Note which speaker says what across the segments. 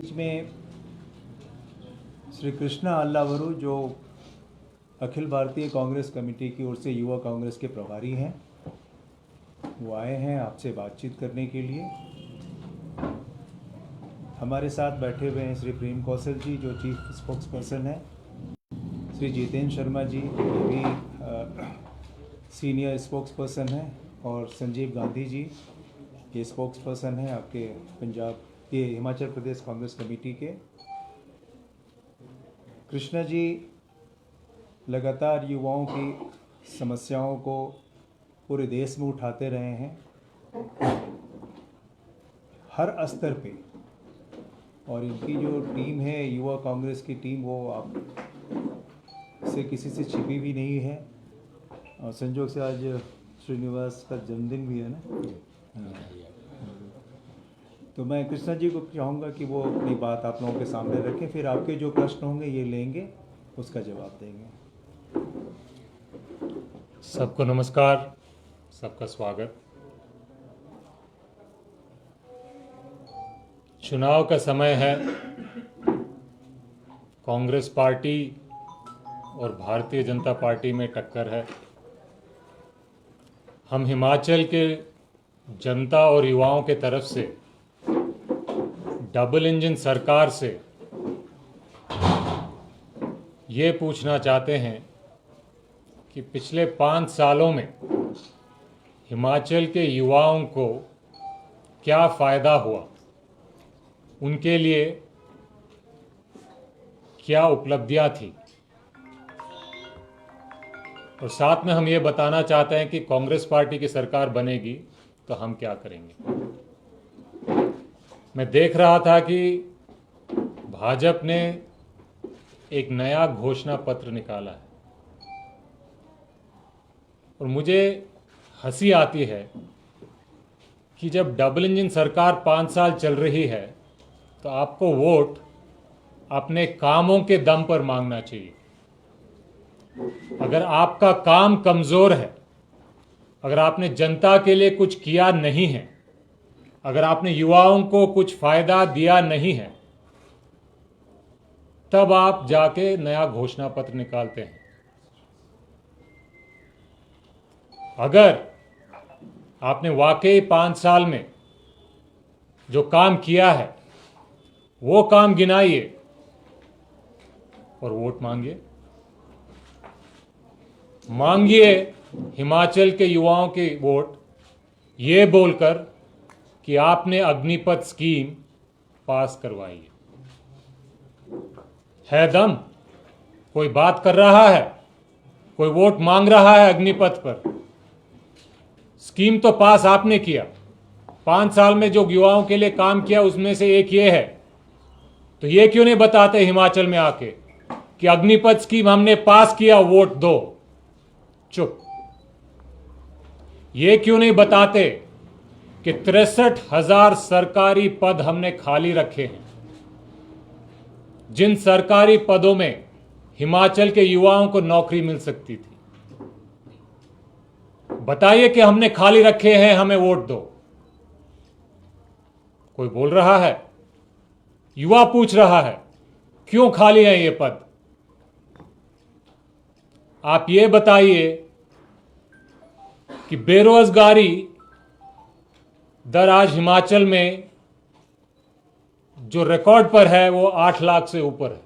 Speaker 1: बीच में श्री कृष्णा अल्लावरू जो अखिल भारतीय कांग्रेस कमेटी की ओर से युवा कांग्रेस के प्रभारी हैं, वो आए हैं आपसे बातचीत करने के लिए। हमारे साथ बैठे हुए हैं श्री प्रेम कौशल जी जो चीफ स्पोक्स पर्सन हैं, श्री जितेंद्र शर्मा जी ये भी सीनियर स्पोक्स पर्सन हैं, और संजीव गांधी जी ये स्पोक्स पर्सन हैं आपके ये हिमाचल प्रदेश कांग्रेस कमेटी के। कृष्णा जी लगातार युवाओं की समस्याओं को पूरे देश में उठाते रहे हैं, हर स्तर पे, और इनकी जो टीम है युवा कांग्रेस की टीम, वो आप से किसी से छिपी भी नहीं है। और संजोग से आज श्रीनिवास का जन्मदिन भी है ना, तो मैं कृष्णा जी को चाहूँगा कि वो अपनी बात आप लोगों के सामने रखें, फिर आपके जो प्रश्न होंगे ये लेंगे, उसका जवाब देंगे।
Speaker 2: सबको नमस्कार, सबका स्वागत। चुनाव का समय है, कांग्रेस पार्टी और भारतीय जनता पार्टी में टक्कर है। हम हिमाचल के जनता और युवाओं के तरफ से डबल इंजन सरकार से ये पूछना चाहते हैं कि पिछले 5 सालों में हिमाचल के युवाओं को क्या फ़ायदा हुआ, उनके लिए क्या उपलब्धियां थी, और साथ में हम ये बताना चाहते हैं कि कांग्रेस पार्टी की सरकार बनेगी तो हम क्या करेंगे। मैं देख रहा था कि भाजपा ने एक नया घोषणा पत्र निकाला है, और मुझे हंसी आती है कि जब डबल इंजन सरकार 5 साल चल रही है तो आपको वोट अपने कामों के दम पर मांगना चाहिए। अगर आपका काम कमज़ोर है, अगर आपने जनता के लिए कुछ किया नहीं है, अगर आपने युवाओं को कुछ फायदा दिया नहीं है, तब आप जाके नया घोषणा पत्र निकालते हैं। अगर आपने वाकई 5 साल में जो काम किया है वो काम गिनाइए और वोट मांगिए हिमाचल के युवाओं के वोट, ये बोलकर कि आपने अग्निपथ स्कीम पास करवाई है दम? कोई बात कर रहा है, कोई वोट मांग रहा है अग्निपथ पर? स्कीम तो पास आपने किया। 5 साल में जो युवाओं के लिए काम किया उसमें से एक ये है, तो ये क्यों नहीं बताते हिमाचल में आके कि अग्निपथ स्कीम हमने पास किया, वोट दो? चुप। ये क्यों नहीं बताते कि 63,000 सरकारी पद हमने खाली रखे हैं, जिन सरकारी पदों में हिमाचल के युवाओं को नौकरी मिल सकती थी? बताइए कि हमने खाली रखे हैं, हमें वोट दो। कोई बोल रहा है, युवा पूछ रहा है क्यों खाली है ये पद। आप ये बताइए कि बेरोजगारी दर आज हिमाचल में जो रिकॉर्ड पर है वो 8 लाख से ऊपर है।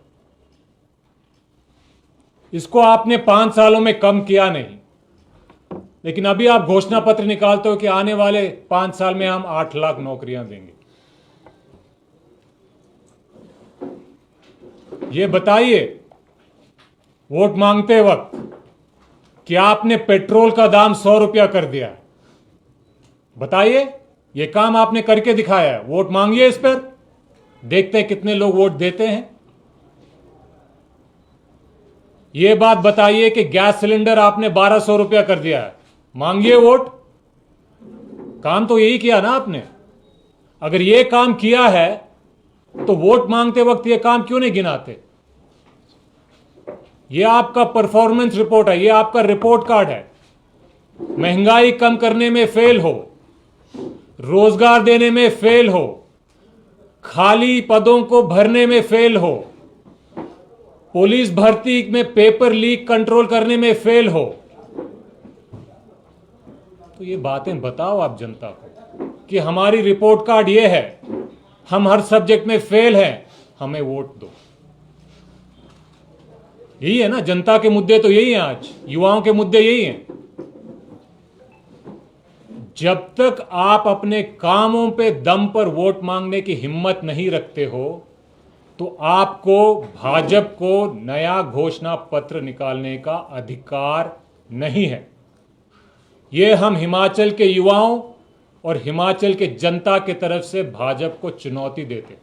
Speaker 2: इसको आपने 5 सालों में कम किया नहीं, लेकिन अभी आप घोषणा पत्र निकालते हो कि आने वाले 5 साल में हम 8 लाख नौकरियां देंगे। ये बताइए वोट मांगते वक्त कि आपने पेट्रोल का दाम 100 रुपया कर दिया है। बताइए, ये काम आपने करके दिखाया है। वोट मांगिए इस पर, देखते हैं कितने लोग वोट देते हैं। ये बात बताइए कि गैस सिलेंडर आपने 1200 रुपया कर दिया है, मांगिए वोट। काम तो यही किया ना आपने। अगर ये काम किया है तो वोट मांगते वक्त ये काम क्यों नहीं गिनाते? ये आपका परफॉर्मेंस रिपोर्ट है, ये आपका रिपोर्ट कार्ड है। महंगाई कम करने में फेल हो, रोजगार देने में फेल हो, खाली पदों को भरने में फेल हो, पुलिस भर्ती में पेपर लीक कंट्रोल करने में फेल हो, तो ये बातें बताओ आप जनता को कि हमारी रिपोर्ट कार्ड ये है, हम हर सब्जेक्ट में फेल हैं, हमें वोट दो। यही है ना, जनता के मुद्दे तो यही हैं, आज युवाओं के मुद्दे यही हैं। जब तक आप अपने कामों पे दम पर वोट मांगने की हिम्मत नहीं रखते हो, तो आपको भाजपा को नया घोषणा पत्र निकालने का अधिकार नहीं है। यह हम हिमाचल के युवाओं और हिमाचल के जनता की तरफ से भाजपा को चुनौती देते।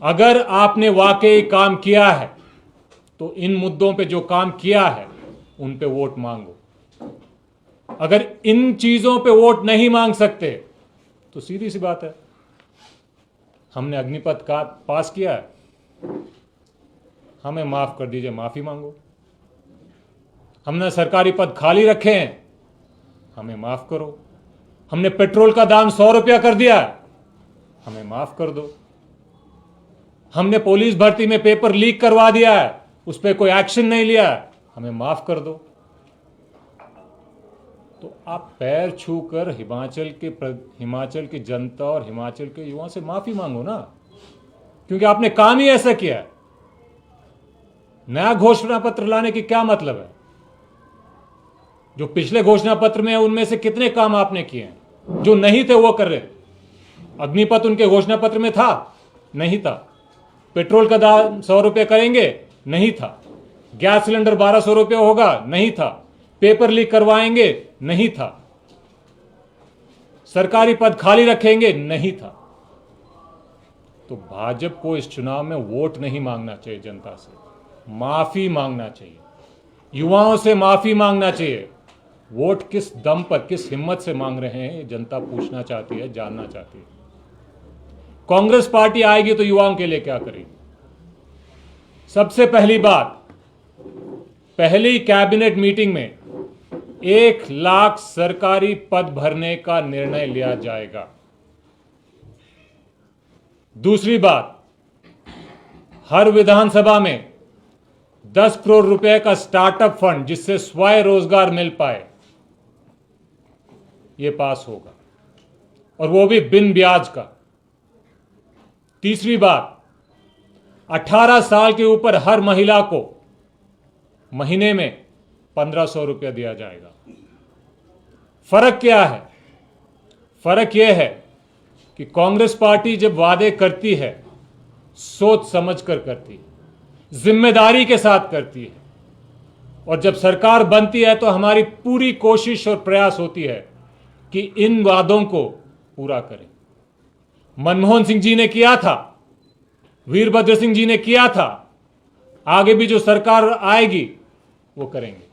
Speaker 2: अगर आपने वाकई काम किया है तो इन मुद्दों पे जो काम किया है उन पे वोट मांगो। अगर इन चीजों पे वोट नहीं मांग सकते तो सीधी सी बात है, हमने अग्निपथ का पास किया है, हमें माफ कर दीजिए, माफी मांगो। हमने सरकारी पद खाली रखे हैं, हमें माफ करो। हमने पेट्रोल का दाम 100 रुपया कर दिया है, हमें माफ कर दो। हमने पुलिस भर्ती में पेपर लीक करवा दिया है, उस पर कोई एक्शन नहीं लिया है, हमें माफ कर दो। तो आप पैर छूकर हिमाचल की जनता और हिमाचल के युवाओं से माफी मांगो ना, क्योंकि आपने काम ही ऐसा किया है। नया घोषणा पत्र लाने की क्या मतलब है? जो पिछले घोषणा पत्र में है उनमें से कितने काम आपने किए हैं? जो नहीं थे वो कर रहे। अग्निपथ उनके घोषणा पत्र में था? नहीं था। पेट्रोल का दाम 100 रुपये करेंगे? नहीं था। गैस सिलेंडर 1200 रुपये होगा? नहीं था। पेपर लीक करवाएंगे? नहीं था। सरकारी पद खाली रखेंगे? नहीं था। तो भाजपा को इस चुनाव में वोट नहीं मांगना चाहिए, जनता से माफी मांगना चाहिए, युवाओं से माफी मांगना चाहिए। वोट किस दम पर, किस हिम्मत से मांग रहे हैं, ये जनता पूछना चाहती है, जानना चाहती है। कांग्रेस पार्टी आएगी तो युवाओं के लिए क्या करेगी? सबसे पहली बात, पहली कैबिनेट मीटिंग में 1 लाख सरकारी पद भरने का निर्णय लिया जाएगा। दूसरी बात, हर विधानसभा में 10 करोड़ रुपए का स्टार्टअप फंड जिससे स्वयं रोजगार मिल पाए, यह पास होगा, और वो भी बिन ब्याज का। तीसरी बात, 18 साल के ऊपर हर महिला को महीने में 1500 रुपया दिया जाएगा। फर्क क्या है? फर्क यह है कि कांग्रेस पार्टी जब वादे करती है सोच समझ कर करती है, जिम्मेदारी के साथ करती है, और जब सरकार बनती है तो हमारी पूरी कोशिश और प्रयास होती है कि इन वादों को पूरा करें। मनमोहन सिंह जी ने किया था, वीरभद्र सिंह जी ने किया था, आगे भी जो सरकार आएगी वो करेंगे।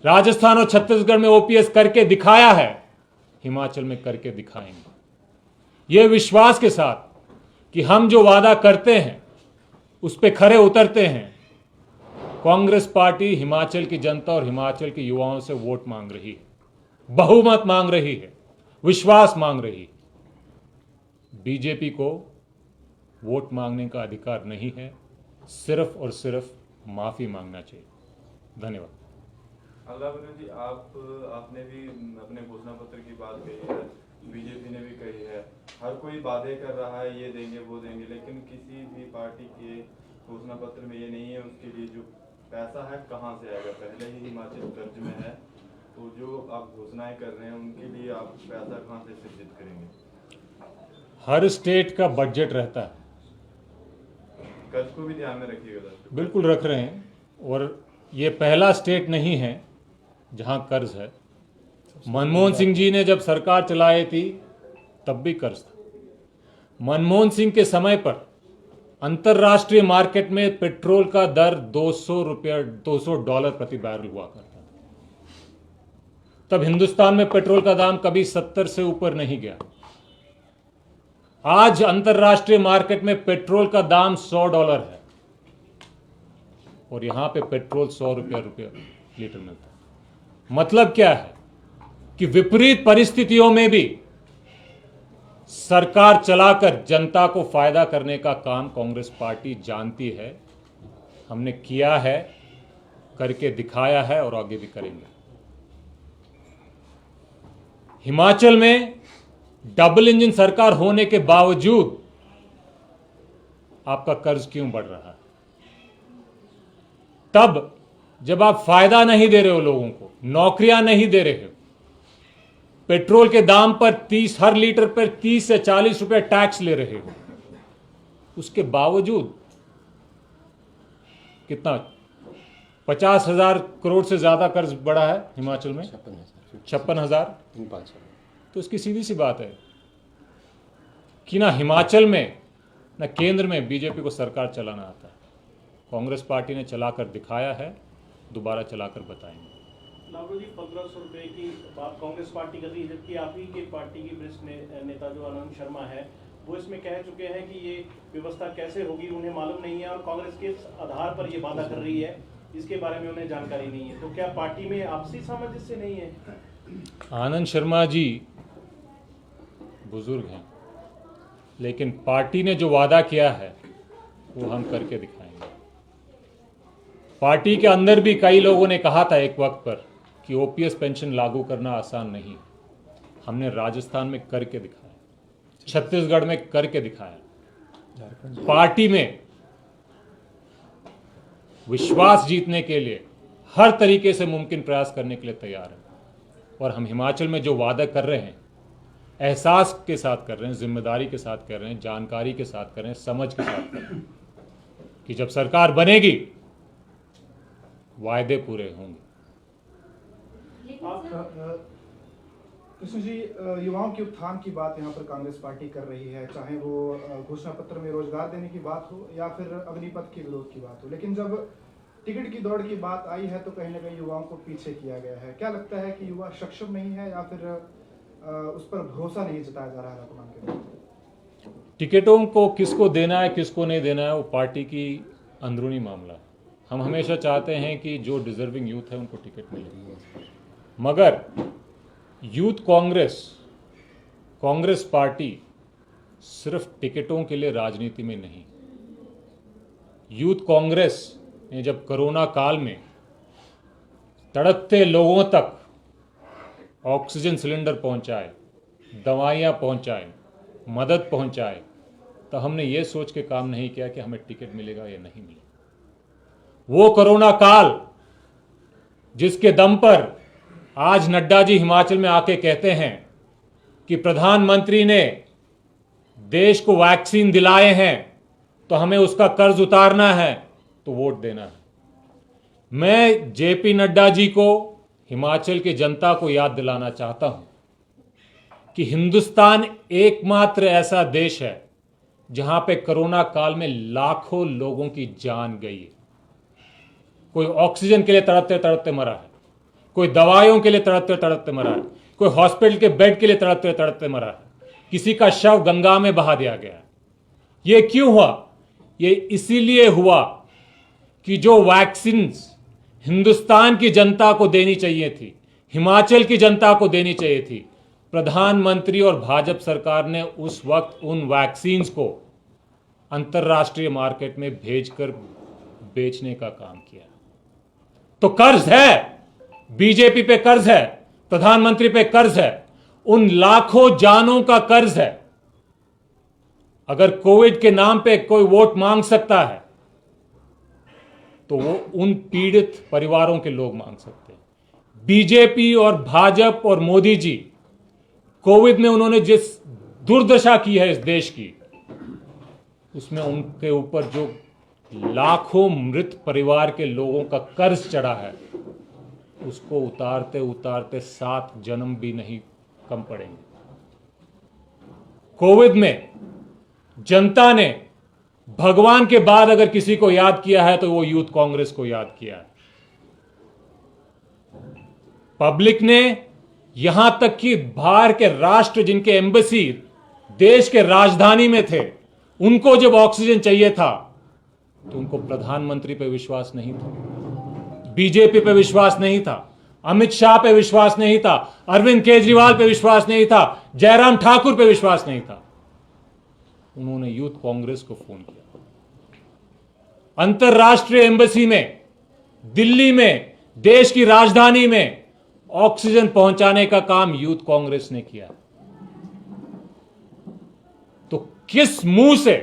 Speaker 2: राजस्थान और छत्तीसगढ़ में ओपीएस करके दिखाया है, हिमाचल में करके दिखाएंगे। यह विश्वास के साथ कि हम जो वादा करते हैं उस पे खरे उतरते हैं। कांग्रेस पार्टी हिमाचल की जनता और हिमाचल के युवाओं से वोट मांग रही है, बहुमत मांग रही है, विश्वास मांग रही है। बीजेपी को वोट मांगने का अधिकार नहीं है, सिर्फ और सिर्फ माफी मांगना चाहिए। धन्यवाद।
Speaker 3: अल्लाह जी, आपने भी अपने घोषणा पत्र की बात कही है, बीजेपी ने भी कही है, हर कोई वादे कर रहा है, ये देंगे वो देंगे, लेकिन किसी भी पार्टी के घोषणा पत्र में ये नहीं है उसके लिए जो पैसा है कहाँ से आएगा। पहले ही हिमाचल कर्ज में है, तो जो आप घोषणाएं कर रहे हैं उनके लिए आप पैसा कहाँ से सृजित करेंगे?
Speaker 2: हर स्टेट का बजट रहता है,
Speaker 3: कर्ज को भी ध्यान में रखिएगा।
Speaker 2: बिल्कुल रख रहे हैं, और ये पहला स्टेट नहीं है जहां कर्ज है। मनमोहन सिंह जी ने जब सरकार चलाई थी तब भी कर्ज था। मनमोहन सिंह के समय पर अंतर्राष्ट्रीय मार्केट में पेट्रोल का दर $200 प्रति बैरल हुआ करता था। तब हिंदुस्तान में पेट्रोल का दाम कभी 70 से ऊपर नहीं गया। आज अंतर्राष्ट्रीय मार्केट में पेट्रोल का दाम $100 है, और यहां पे पेट्रोल 100 रुपया लीटर मिलता है। मतलब क्या है कि विपरीत परिस्थितियों में भी सरकार चलाकर जनता को फायदा करने का काम कांग्रेस पार्टी जानती है। हमने किया है, करके दिखाया है और आगे भी करेंगे। हिमाचल में डबल इंजन सरकार होने के बावजूद आपका कर्ज क्यों बढ़ रहा है? तब जब आप फायदा नहीं दे रहे हो लोगों को, नौकरियां नहीं दे रहे हो, पेट्रोल के दाम पर हर लीटर पर 30 से 40 रुपए टैक्स ले रहे हो, उसके बावजूद कितना 50,000 करोड़ से ज्यादा कर्ज बढ़ा है हिमाचल में, 56,000। तो इसकी सीधी सी बात है कि ना हिमाचल में ना केंद्र में बीजेपी को सरकार चलाना आता है। कांग्रेस पार्टी ने चलाकर दिखाया है, दोबारा चलाकर बताएंगे।
Speaker 4: लालू जी, 1500 रुपए की बात कांग्रेस पार्टी कर रही है, जबकि आप ही के पार्टी की वरिष्ठ नेता जो आनंद शर्मा है वो इसमें कह चुके हैं कि ये व्यवस्था कैसे होगी उन्हें मालूम नहीं है और कांग्रेस के आधार पर ये वादा कर रही है, इसके बारे में उन्हें जानकारी नहीं है। तो क्या पार्टी में आपसी सामंजस्य नहीं है?
Speaker 2: आनंद शर्मा जी बुजुर्ग हैं, लेकिन पार्टी ने जो वादा किया है वो हम करके दिखाएंगे। पार्टी के अंदर भी कई लोगों ने कहा था एक वक्त पर कि ओपीएस पेंशन लागू करना आसान नहीं, हमने राजस्थान में करके दिखाया, छत्तीसगढ़ में करके दिखाया। पार्टी में विश्वास जीतने के लिए हर तरीके से मुमकिन प्रयास करने के लिए तैयार है और हम हिमाचल में जो वादा कर रहे हैं एहसास के साथ कर रहे हैं, जिम्मेदारी के साथ कर रहे हैं, जानकारी के साथ कर रहे हैं, समझ के साथ कर रहे हैं कि जब सरकार बनेगी वायदे पूरे होंगे।
Speaker 5: कृष्ण जी, युवाओं के उत्थान की बात यहाँ पर कांग्रेस पार्टी कर रही है, चाहे वो घोषणा पत्र में रोजगार देने की बात हो या फिर अग्निपथ के विरोध की बात हो, लेकिन जब टिकट की दौड़ की बात आई है तो कहीं ना कहीं युवाओं को पीछे किया गया है। क्या लगता है कि युवा सक्षम नहीं है या फिर उस पर भरोसा नहीं जताया जा रहा है वर्तमान के?
Speaker 2: टिकटों को किसको देना है किसको नहीं देना है वो पार्टी की अंदरूनी मामला है। हम हमेशा चाहते हैं कि जो डिजर्विंग यूथ है उनको टिकट मिले, मगर यूथ कांग्रेस पार्टी सिर्फ टिकटों के लिए राजनीति में नहीं। यूथ कांग्रेस ने जब कोरोना काल में तड़पते लोगों तक ऑक्सीजन सिलेंडर पहुंचाए, दवाइयां पहुंचाए, मदद पहुंचाए, तो हमने ये सोच के काम नहीं किया कि हमें टिकट मिलेगा या नहीं मिलेगा। वो कोरोना काल जिसके दम पर आज नड्डा जी हिमाचल में आके कहते हैं कि प्रधानमंत्री ने देश को वैक्सीन दिलाए हैं तो हमें उसका कर्ज उतारना है, तो वोट देना है। मैं जेपी नड्डा जी को, हिमाचल की जनता को याद दिलाना चाहता हूं कि हिंदुस्तान एकमात्र ऐसा देश है जहां पे कोरोना काल में लाखों लोगों की जान गई है। कोई ऑक्सीजन के लिए तड़पते तड़पते मरा है, कोई दवाइयों के लिए तड़पते तड़पते मरा है, कोई हॉस्पिटल के बेड के लिए तड़पते तड़पते मरा है, किसी का शव गंगा में बहा दिया गया है। यह क्यों हुआ? ये इसीलिए हुआ कि जो वैक्सीन हिंदुस्तान की जनता को देनी चाहिए थी, हिमाचल की जनता को देनी चाहिए थी, प्रधानमंत्री और भाजपा सरकार ने उस वक्त उन वैक्सीन्स को अंतर्राष्ट्रीय मार्केट में भेजकर बेचने का काम किया। तो कर्ज है, बीजेपी पे कर्ज है, प्रधानमंत्री पे कर्ज है, उन लाखों जानों का कर्ज है। अगर कोविड के नाम पे कोई वोट मांग सकता है तो वो उन पीड़ित परिवारों के लोग मांग सकते हैं। बीजेपी और भाजपा और मोदी जी कोविड में उन्होंने जिस दुर्दशा की है इस देश की, उसमें उनके ऊपर जो लाखों मृत परिवार के लोगों का कर्ज चढ़ा है, उसको उतारते उतारते 7 जन्म भी नहीं कम पड़ेंगे। कोविड में जनता ने भगवान के बाद अगर किसी को याद किया है तो वो यूथ कांग्रेस को याद किया है। पब्लिक ने, यहां तक कि बाहर के राष्ट्र जिनके एम्बेसी देश के राजधानी में थे, उनको जब ऑक्सीजन चाहिए था तो उनको प्रधानमंत्री पे विश्वास नहीं था, बीजेपी पे विश्वास नहीं था, अमित शाह पे विश्वास नहीं था, अरविंद केजरीवाल पे विश्वास नहीं था, जयराम ठाकुर पे विश्वास नहीं था। उन्होंने यूथ कांग्रेस को फोन किया। अंतरराष्ट्रीय एम्बेसी में, दिल्ली में, देश की राजधानी में ऑक्सीजन पहुंचाने का काम यूथ कांग्रेस ने किया। तो किस मुंह से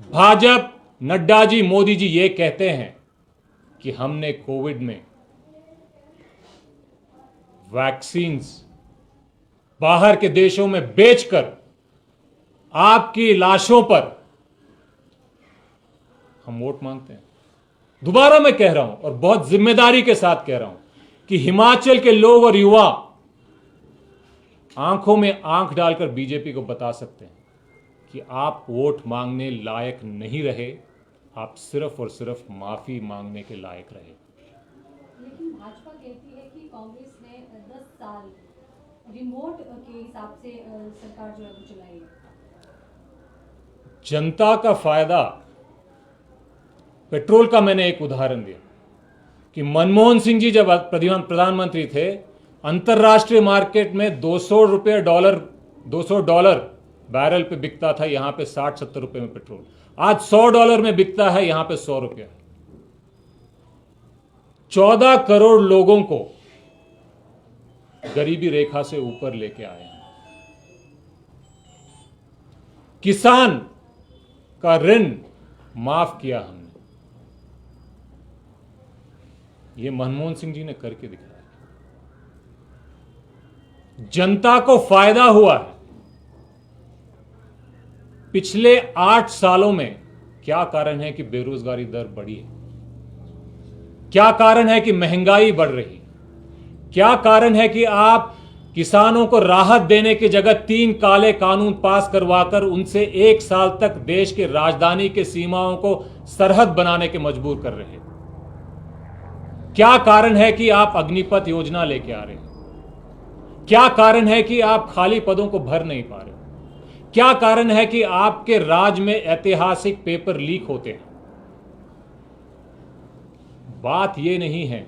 Speaker 2: भाजपा, नड्डा जी, मोदी जी ये कहते हैं कि हमने कोविड में वैक्सीन्स बाहर के देशों में बेचकर आपकी लाशों पर हम वोट मांगते हैं? दोबारा मैं कह रहा हूं और बहुत जिम्मेदारी के साथ कह रहा हूं कि हिमाचल के लोग और युवा आंखों में आंख डालकर बीजेपी को बता सकते हैं कि आप वोट मांगने लायक नहीं रहे, आप सिर्फ और सिर्फ माफी मांगने के लायक रहे।
Speaker 6: लेकिन भाजपा कहती है कि कांग्रेस ने 10 साल रिमोट के हिसाब से सरकार जो है वो चलाई है।
Speaker 2: जनता का फायदा, पेट्रोल का मैंने एक उदाहरण दिया कि मनमोहन सिंह जी जब प्रधानमंत्री थे, अंतरराष्ट्रीय मार्केट में $200 बैरल पे बिकता था, यहां पे 60-70 रुपए में पेट्रोल। आज $100 में बिकता है, यहां पे ₹100। 14 करोड़ लोगों को गरीबी रेखा से ऊपर लेके आए हैं। किसान का ऋण माफ किया हमने। ये मनमोहन सिंह जी ने करके दिखाया। जनता को फायदा हुआ है। पिछले 8 सालों में क्या कारण है कि बेरोजगारी दर बढ़ी है? क्या कारण है कि महंगाई बढ़ रही? क्या कारण है कि आप किसानों को राहत देने की जगह 3 काले कानून पास करवाकर उनसे 1 साल तक देश के राजधानी के सीमाओं को सरहद बनाने के मजबूर कर रहे हैं? क्या कारण है कि आप अग्निपथ योजना लेके आ रहे हैं? क्या कारण है कि आप खाली पदों को भर नहीं पा रहे? क्या कारण है कि आपके राज में ऐतिहासिक पेपर लीक होते हैं? बात यह नहीं है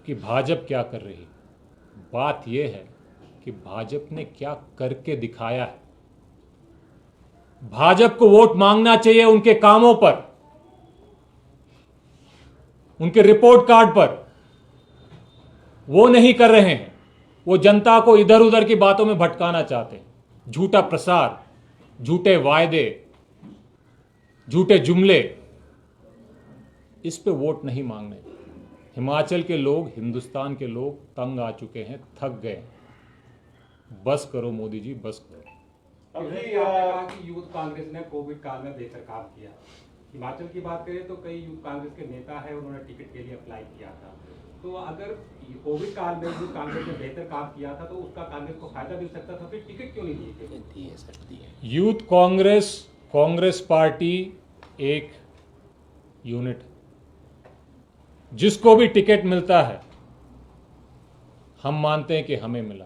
Speaker 2: कि भाजपा क्या कर रही है, बात यह है कि भाजपा ने क्या करके दिखाया है। भाजपा को वोट मांगना चाहिए उनके कामों पर, उनके रिपोर्ट कार्ड पर। वो नहीं कर रहे हैं। वो जनता को इधर उधर की बातों में भटकाना चाहते हैं। झूठा प्रसार, झूठे वायदे, झूठे जुमले, इस पे वोट नहीं मांगने। हिमाचल के लोग, हिंदुस्तान के लोग तंग आ चुके हैं, थक गए। बस करो मोदी जी, बस करो।
Speaker 7: अभी आपने कहा कि यूथ कांग्रेस ने कोविड काल में बेहतर काम किया। हिमाचल की बात करें तो कई यूथ कांग्रेस के नेता है, उन्होंने टिकट के लिए अप्लाई किया था। तो अगर कोविड काल में यूथ कांग्रेस ने बेहतर काम किया था तो उसका कांग्रेस को फायदा मिल सकता था, फिर टिकट क्यों नहीं दिए?
Speaker 2: यूथ कांग्रेस, कांग्रेस पार्टी एक यूनिट है। जिसको भी टिकट मिलता है हम मानते हैं कि हमें मिला।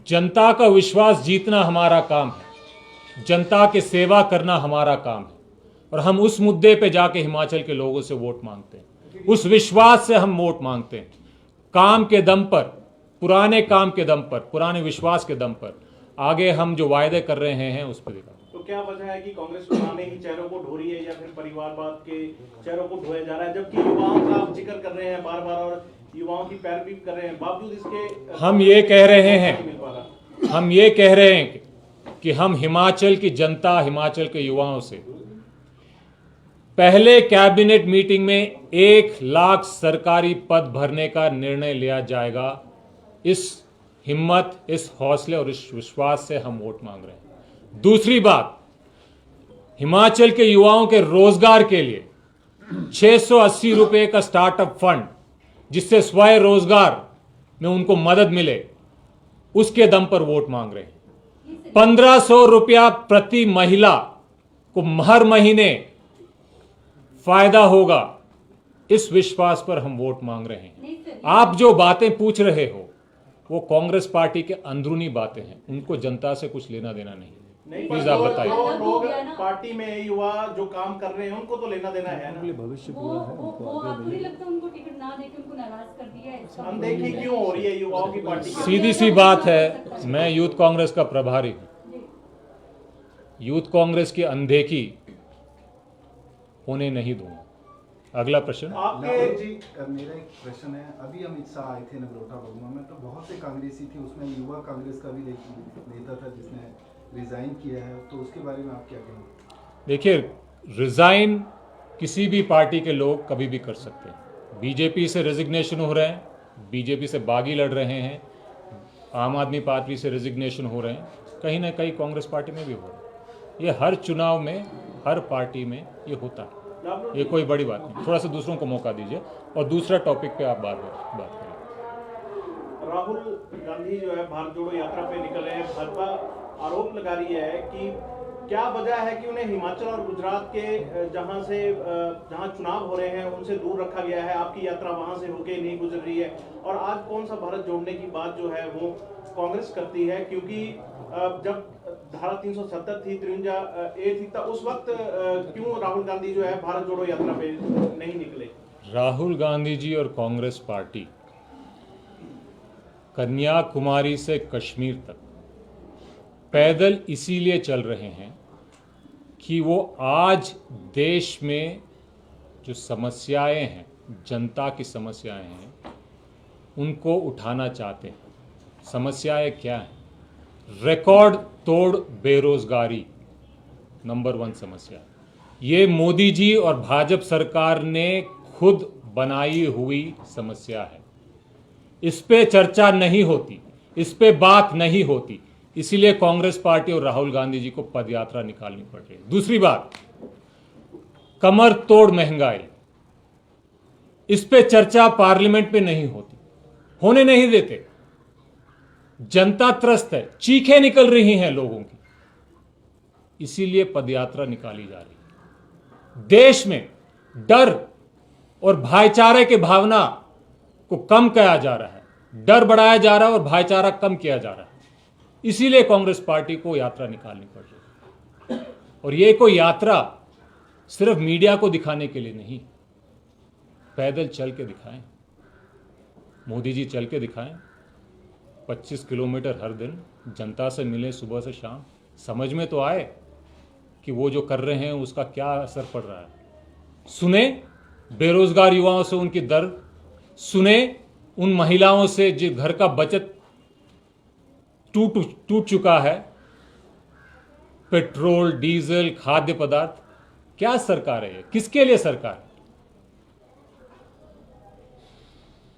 Speaker 2: जनता का विश्वास जीतना हमारा काम है, जनता की सेवा करना हमारा काम है, और हम उस मुद्दे पे जाके हिमाचल के लोगों से वोट मांगते हैं। उस विश्वास से हम वोट मांगते हैं, काम के दम पर, पुराने काम के दम पर, पुराने विश्वास के दम पर। आगे हम जो वायदे कर रहे हैं उस पर दिखा।
Speaker 4: तो क्या वजह है कि कांग्रेस पुराने ही चेहरों को ढो रही है या फिर परिवारवाद के चेहरों को ढोया जा रहा है, जबकि युवाओं का आप जिक्र कर रहे हैं बार बार और युवाओं की पैरवी कर रहे हैं, बावजूद इसके
Speaker 2: हम ये कह रहे हैं कि हम हिमाचल की जनता, हिमाचल के युवाओं से पहले कैबिनेट मीटिंग में 1 लाख सरकारी पद भरने का निर्णय लिया जाएगा। इस हिम्मत, इस हौसले और इस विश्वास से हम वोट मांग रहे हैं। दूसरी बात, हिमाचल के युवाओं के रोजगार के लिए 680 रुपए का स्टार्टअप फंड, जिससे स्वयं रोजगार में उनको मदद मिले, उसके दम पर वोट मांग रहे हैं। 1500 रुपया प्रति महिला को हर महीने फायदा होगा, इस विश्वास पर हम वोट मांग रहे हैं। आप जो बातें पूछ रहे हो वो कांग्रेस पार्टी के अंदरूनी बातें हैं, उनको जनता से कुछ लेना देना नहीं।
Speaker 4: नहीं,
Speaker 2: प्लीज
Speaker 4: पर
Speaker 2: आप
Speaker 4: जो
Speaker 2: बताइए।
Speaker 4: लोग पार्टी में युवा जो काम कर रहे हैं उनको तो लेना देना है ना।
Speaker 1: भविष्य
Speaker 6: वो आपको नहीं लगता उनको टिकट ना देके उनको नाराज कर दिया है? इसका
Speaker 4: अनदेखी क्यों हो रही है युवाओं की पार्टी की?
Speaker 2: सीधी सी बात है, मैं यूथ कांग्रेस का प्रभारी हूं।
Speaker 6: जी।
Speaker 2: यूथ कांग्रेस की अनदेखी होने नहीं दूंगा। अगला प्रश्न।
Speaker 4: आपके
Speaker 5: लाहौर जी, मेरा एक प्रश्न है। अभी अमित शाह आए थे नगरोटा बगुआ में, तो बहुत से कांग्रेसी थे, उसमें युवा कांग्रेस का भी नेता था जिसने रिजाइन किया है, तो उसके बारे में आप क्या कहेंगे?
Speaker 2: देखिए, रिजाइन किसी भी पार्टी के लोग कभी भी कर सकते हैं। बीजेपी से रेजिग्नेशन हो रहे हैं, बीजेपी से बागी लड़ रहे हैं, आम आदमी पार्टी से रेजिग्नेशन हो रहे हैं, कहीं ना कहीं कांग्रेस पार्टी में भी हो रहा है। ये हर चुनाव में, हर पार्टी में ये होता है, ये कोई बड़ी बात नहीं। थोड़ा सा दूसरों को मौका दीजिए और दूसरा टॉपिक पे आप बात करें।
Speaker 4: राहुल गांधी जो है भारत जोड़ो यात्रा पे निकले हैं। भाजपा आरोप लगा रही है कि क्या वजह है कि उन्हें हिमाचल और गुजरात के जहां चुनाव हो रहे हैं उनसे दूर रखा गया है। आपकी यात्रा वहां से होके नहीं गुजर रही है, और आज कौन सा भारत जोड़ने की बात जो है वो कांग्रेस करती है, क्योंकि जब धारा 370 थी, 53A थी, तब उस वक्त क्यों राहुल गांधी जो है भारत जोड़ो यात्रा पे नहीं निकले?
Speaker 2: राहुल गांधी जी और कांग्रेस पार्टी कन्याकुमारी से कश्मीर तक पैदल इसीलिए चल रहे हैं कि वो आज देश में जो समस्याएं हैं, जनता की समस्याएं हैं, उनको उठाना चाहते हैं। समस्याएं क्या हैं? रिकॉर्ड तोड़ बेरोजगारी नंबर 1 समस्या। ये मोदी जी और भाजपा सरकार ने खुद बनाई हुई समस्या है। इस पे चर्चा नहीं होती, इस पे बात नहीं होती, इसीलिए कांग्रेस पार्टी और राहुल गांधी जी को पदयात्रा निकालनी पड़ रही है। दूसरी बात, कमर तोड़ महंगाई, इस पे चर्चा पार्लियामेंट में नहीं होती, होने नहीं देते। जनता त्रस्त है, चीखें निकल रही हैं लोगों की, इसीलिए पदयात्रा निकाली जा रही है। देश में डर और भाईचारे की भावना को कम किया जा रहा है, डर बढ़ाया जा रहा है और भाईचारा कम किया जा रहा है, इसीलिए कांग्रेस पार्टी को यात्रा निकालनी पड़ रही है। और ये कोई यात्रा सिर्फ मीडिया को दिखाने के लिए नहीं, पैदल चल के दिखाएं, मोदी जी चल के दिखाएं, 25 किलोमीटर हर दिन जनता से मिलें, सुबह से शाम, समझ में तो आए कि वो जो कर रहे हैं उसका क्या असर पड़ रहा है। सुने बेरोजगार युवाओं से उनकी दर्द, सुने उन महिलाओं से जो घर का बचत टूट चुका है, पेट्रोल, डीजल, खाद्य पदार्थ। क्या सरकार है ये? किसके लिए सरकार है?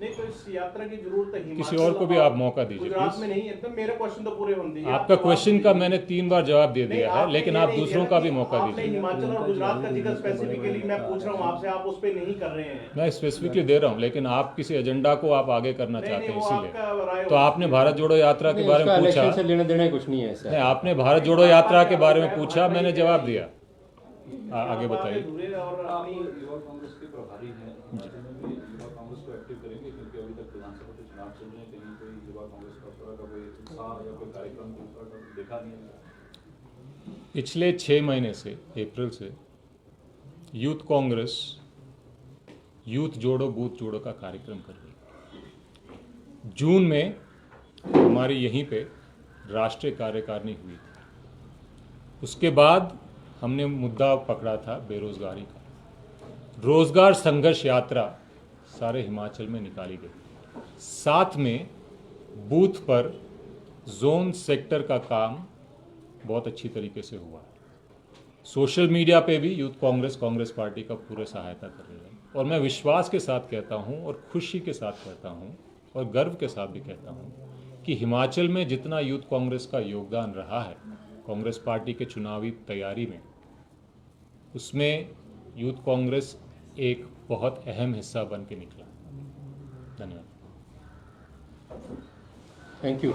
Speaker 4: नहीं, तो इस यात्रा की जरूरत है
Speaker 2: किसी और को भी आप मौका दीजिए
Speaker 4: गुजरात
Speaker 2: प्लीज।
Speaker 4: में नहीं है। तो मेरे क्वेश्चन तो पूरे होने दीजिए।
Speaker 2: आपका क्वेश्चन का मैंने 3 बार जवाब दे
Speaker 4: नहीं,
Speaker 2: दिया है,
Speaker 4: आपने
Speaker 2: लेकिन
Speaker 4: ये
Speaker 2: आप
Speaker 4: नहीं
Speaker 2: दूसरों
Speaker 4: किया
Speaker 2: का
Speaker 4: कि
Speaker 2: भी मौका
Speaker 4: आपने
Speaker 2: दीजिए।
Speaker 4: हिमाचल और गुजरात का जिक्र स्पेसिफिकली मैं पूछ रहा हूँ आपसे, आप उस पर नहीं कर रहे हैं।
Speaker 2: मैं स्पेसिफिकली दे रहा हूं, लेकिन आप किसी एजेंडा को आप आगे करना
Speaker 4: नहीं,
Speaker 2: चाहते हैं,
Speaker 4: वो
Speaker 2: इसीलिए।
Speaker 4: आपका राय
Speaker 2: तो आपने भारत जोड़ो यात्रा के बारे में पूछा,
Speaker 8: इलेक्शन से लेने देने कुछ नहीं है सर।
Speaker 2: नहीं, आपने भारत जोड़ो यात्रा के बारे में पूछा, मैंने जवाब दिया। आगे बताइए।
Speaker 4: और अपनी
Speaker 9: युवा कांग्रेस के प्रभारी हैं, हिमाचल में भी युवा कांग्रेस को एक्टिव करेंगे, क्योंकि अभी तक विधानसभा के चुनाव चल रहे हैं, कहीं कोई युवा कांग्रेस का तरह का कोई उत्साह या कोई कार्यक्रम देखा नहीं है।
Speaker 2: पिछले 6 महीने से, अप्रैल से यूथ कांग्रेस यूथ जोड़ो बूथ जोड़ो का कार्यक्रम कर रही है। जून में हमारी यहीं पे राष्ट्रीय कार्यकारिणी हुई थी। उसके बाद हमने मुद्दा पकड़ा था बेरोजगारी का। रोजगार संघर्ष यात्रा सारे हिमाचल में निकाली गई। साथ में बूथ पर जोन सेक्टर का काम बहुत अच्छी तरीके से हुआ है। सोशल मीडिया पे भी यूथ कांग्रेस पार्टी का पूरे सहायता कर रही है। और मैं विश्वास के साथ कहता हूं और खुशी के साथ कहता हूं और गर्व के साथ भी कहता हूं कि हिमाचल में जितना यूथ कांग्रेस का योगदान रहा है कांग्रेस पार्टी के चुनावी तैयारी में, उसमें यूथ कांग्रेस एक बहुत अहम हिस्सा बन के निकला। धन्यवाद।
Speaker 8: Thank you.